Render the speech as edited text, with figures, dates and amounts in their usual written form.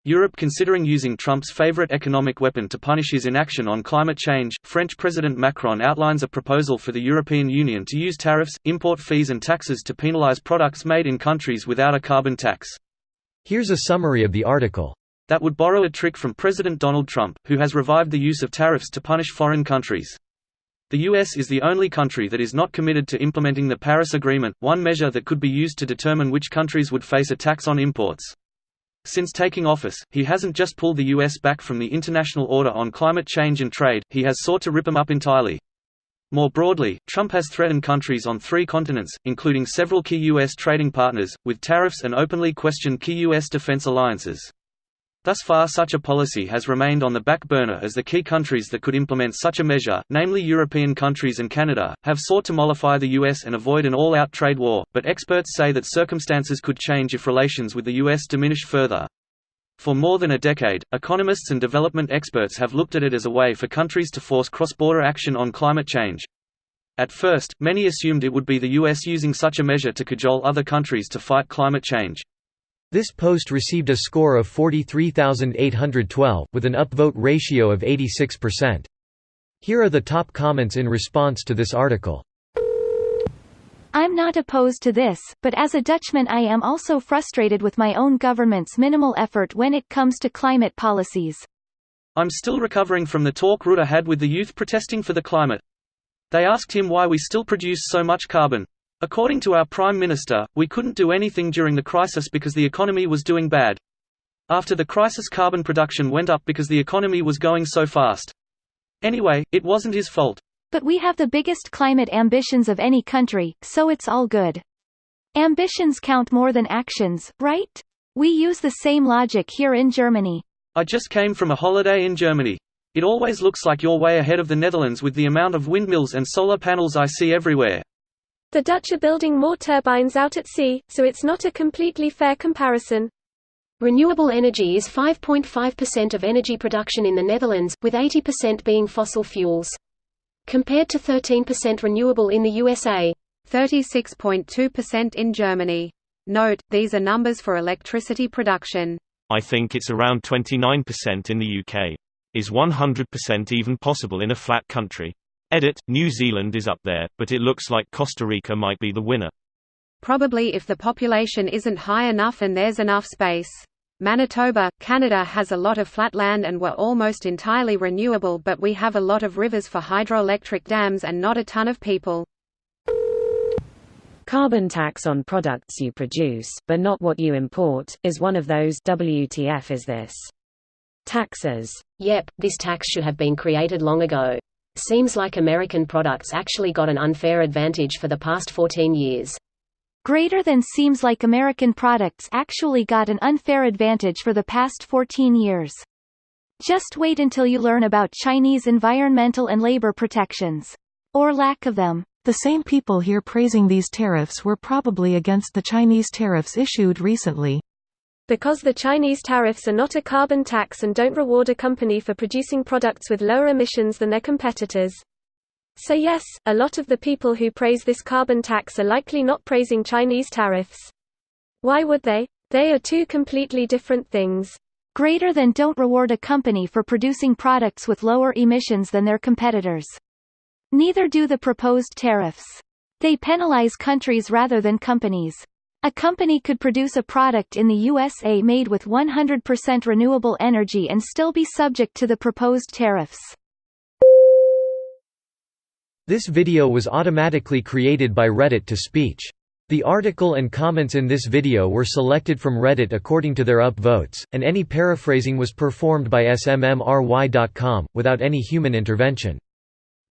Europe considering using Trump's favorite economic weapon to punish his inaction on climate change. French President Macron outlines a proposal for the European Union to use tariffs, import fees and taxes to penalize products made in countries without a carbon tax. Here's a summary of the article. That would borrow a trick from President Donald Trump, who has revived the use of tariffs to punish foreign countries. The US is the only country that is not committed to implementing the Paris Agreement, one measure that could be used to determine which countries would face a tax on imports. Since taking office, he hasn't just pulled the US back from the international order on climate change and trade, he has sought to rip them up entirely. More broadly, Trump has threatened countries on 3 continents, including several key US trading partners, with tariffs and openly questioned key US defense alliances. Thus far such a policy has remained on the back burner as the key countries that could implement such a measure, namely European countries and Canada, have sought to mollify the US and avoid an all-out trade war, but experts say that circumstances could change if relations with the US diminish further. For more than a decade, economists and development experts have looked at it as a way for countries to force cross-border action on climate change. At first, many assumed it would be the US using such a measure to cajole other countries to fight climate change. This post received a score of 43,812, with an upvote ratio of 86%. Here are the top comments in response to this article. I'm not opposed to this, but as a Dutchman I am also frustrated with my own government's minimal effort when it comes to climate policies. I'm still recovering from the talk Rutte had with the youth protesting for the climate. They asked him why we still produce so much carbon. According to our Prime Minister, we couldn't do anything during the crisis because the economy was doing bad. After the crisis carbon production went up because the economy was going so fast. Anyway, it wasn't his fault. But we have the biggest climate ambitions of any country, so it's all good. Ambitions count more than actions, right? We use the same logic here in Germany. I just came from a holiday in Germany. It always looks like you're way ahead of the Netherlands with the amount of windmills and solar panels I see everywhere. The Dutch are building more turbines out at sea, so it's not a completely fair comparison. Renewable energy is 5.5% of energy production in the Netherlands, with 80% being fossil fuels. Compared to 13% renewable in the USA. 36.2% in Germany. Note, these are numbers for electricity production. I think it's around 29% in the UK. Is 100% even possible in a flat country? Edit, New Zealand is up there, but it looks like Costa Rica might be the winner. Probably if the population isn't high enough and there's enough space. Manitoba, Canada has a lot of flat land and we're almost entirely renewable, but we have a lot of rivers for hydroelectric dams and not a ton of people. Carbon tax on products you produce, but not what you import, is one of those WTF is this? Taxes. Yep, this tax should have been created long ago. Seems like American products actually got an unfair advantage for the past 14 years. Greater than seems like American products actually got an unfair advantage for the past 14 years. Just wait until you learn about Chinese environmental and labor protections. Or lack of them. The same people here praising these tariffs were probably against the Chinese tariffs issued recently. Because the Chinese tariffs are not a carbon tax and don't reward a company for producing products with lower emissions than their competitors. So yes, a lot of the people who praise this carbon tax are likely not praising Chinese tariffs. Why would they? They are two completely different things. Greater than don't reward a company for producing products with lower emissions than their competitors. Neither do the proposed tariffs. They penalize countries rather than companies. A company could produce a product in the USA made with 100% renewable energy and still be subject to the proposed tariffs. This video was automatically created by Reddit to speech. The article and comments in this video were selected from Reddit according to their upvotes, and any paraphrasing was performed by smmry.com, without any human intervention.